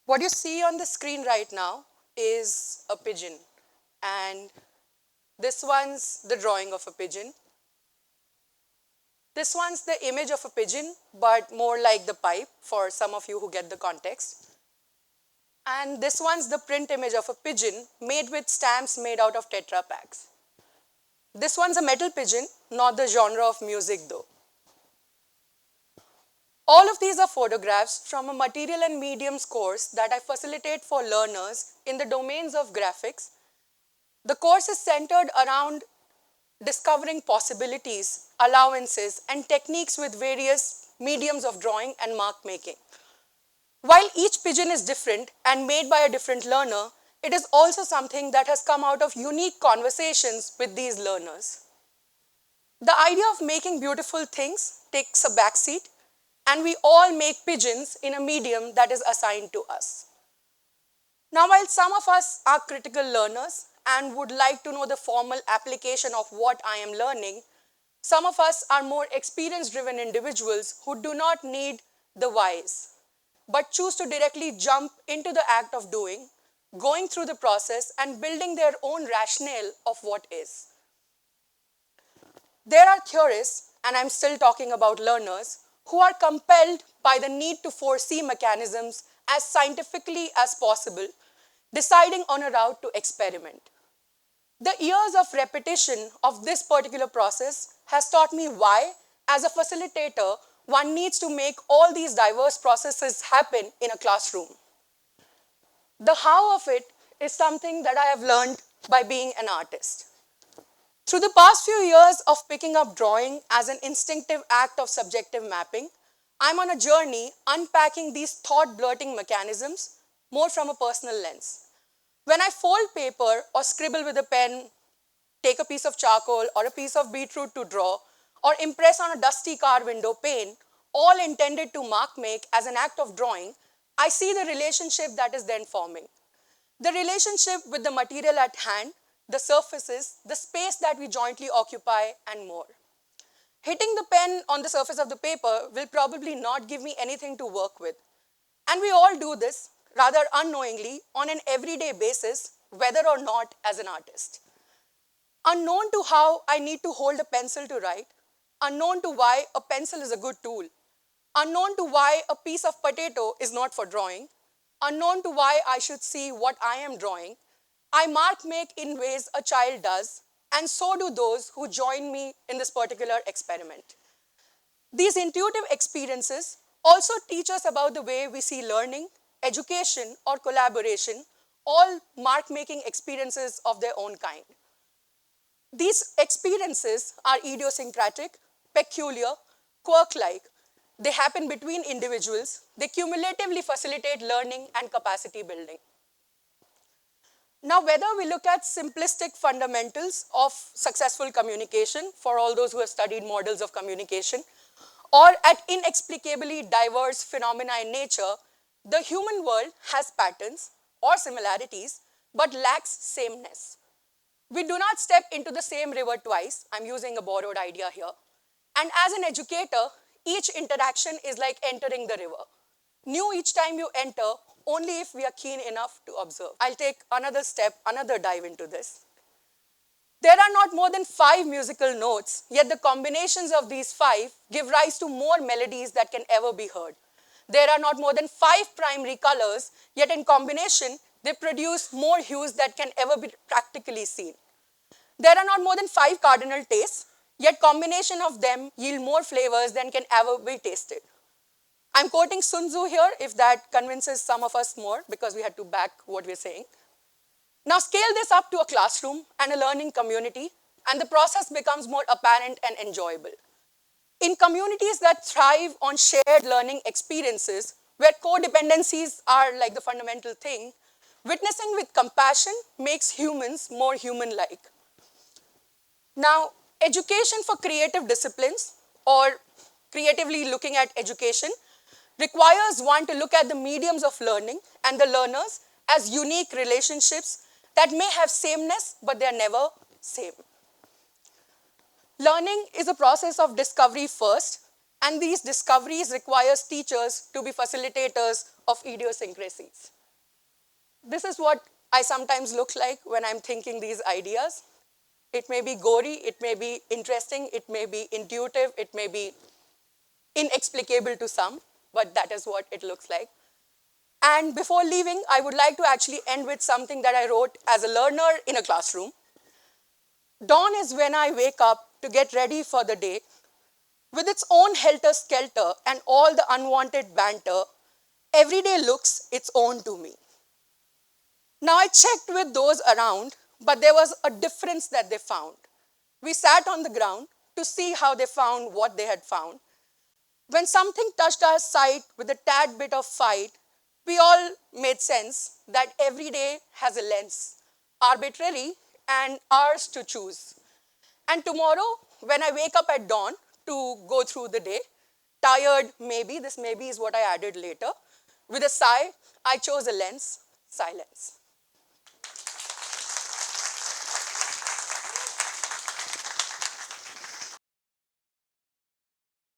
What you see on the screen right now is a pigeon, and this one's the drawing of a pigeon. This one's the image of a pigeon, but more like the pipe for some of you who get the context. And this one's the print image of a pigeon made with stamps made out of Tetra packs. This one's a metal pigeon, not the genre of music though. All of these are photographs from a material and mediums course that I facilitate for learners in the domains of graphics. The course is centered around discovering possibilities, allowances, and techniques with various mediums of drawing and mark making. While each pigeon is different and made by a different learner, it is also something that has come out of unique conversations with these learners. The idea of making beautiful things takes a backseat, and we all make pigeons in a medium that is assigned to us. Now, while some of us are critical learners and would like to know the formal application of what I am learning, some of us are more experience-driven individuals who do not need the whys, but choose to directly jump into the act of doing, going through the process, and building their own rationale of what is. There are theorists, and I'm still talking about learners, who are compelled by the need to foresee mechanisms as scientifically as possible, deciding on a route to experiment. The years of repetition of this particular process has taught me why, as a facilitator, one needs to make all these diverse processes happen in a classroom. The how of it is something that I have learned by being an artist. Through the past few years of picking up drawing as an instinctive act of subjective mapping, I'm on a journey unpacking these thought-blurting mechanisms more from a personal lens. When I fold paper or scribble with a pen, take a piece of charcoal or a piece of beetroot to draw, or impress on a dusty car window pane, all intended to mark make as an act of drawing, I see the relationship that is then forming. The relationship with the material at hand, the surfaces, the space that we jointly occupy, and more. Hitting the pen on the surface of the paper will probably not give me anything to work with. And we all do this, rather unknowingly, on an everyday basis, whether or not as an artist. Unknown to how I need to hold a pencil to write, unknown to why a pencil is a good tool, unknown to why a piece of potato is not for drawing, unknown to why I should see what I am drawing, I mark make in ways a child does, and so do those who join me in this particular experiment. These intuitive experiences also teach us about the way we see learning, education, or collaboration, all mark-making experiences of their own kind. These experiences are idiosyncratic, peculiar, quirk-like. They happen between individuals. They cumulatively facilitate learning and capacity building. Now, whether we look at simplistic fundamentals of successful communication for all those who have studied models of communication, or at inexplicably diverse phenomena in nature, the human world has patterns or similarities, but lacks sameness. We do not step into the same river twice. I'm using a borrowed idea here. And as an educator, each interaction is like entering the river. New each time you enter, only if we are keen enough to observe. I'll take another step, another dive into this. There are not more than 5 musical notes, yet the combinations of these 5 give rise to more melodies that can ever be heard. There are not more than 5 primary colors, yet in combination, they produce more hues that can ever be practically seen. There are not more than 5 cardinal tastes, yet combination of them yield more flavors than can ever be tasted. I'm quoting Sun Tzu here, if that convinces some of us more, because we had to back what we're saying. Now scale this up to a classroom and a learning community, and the process becomes more apparent and enjoyable. In communities that thrive on shared learning experiences, where codependencies are like the fundamental thing, witnessing with compassion makes humans more human-like. Now, education for creative disciplines, or creatively looking at education, requires one to look at the mediums of learning and the learners as unique relationships that may have sameness, but they are never same. Learning is a process of discovery first, and these discoveries requires teachers to be facilitators of idiosyncrasies. This is what I sometimes look like when I'm thinking these ideas. It may be gory, it may be interesting, it may be intuitive, it may be inexplicable to some, but that is what it looks like. And before leaving, I would like to actually end with something that I wrote as a learner in a classroom. Dawn is when I wake up to get ready for the day. With its own helter-skelter and all the unwanted banter, every day looks its own to me. Now I checked with those around, but there was a difference that they found. We sat on the ground to see how they found what they had found. When something touched our sight with a tad bit of fight, we all made sense that every day has a lens, arbitrary and ours to choose. And tomorrow, when I wake up at dawn to go through the day, tired maybe, this maybe is what I added later, with a sigh, I chose a lens, silence.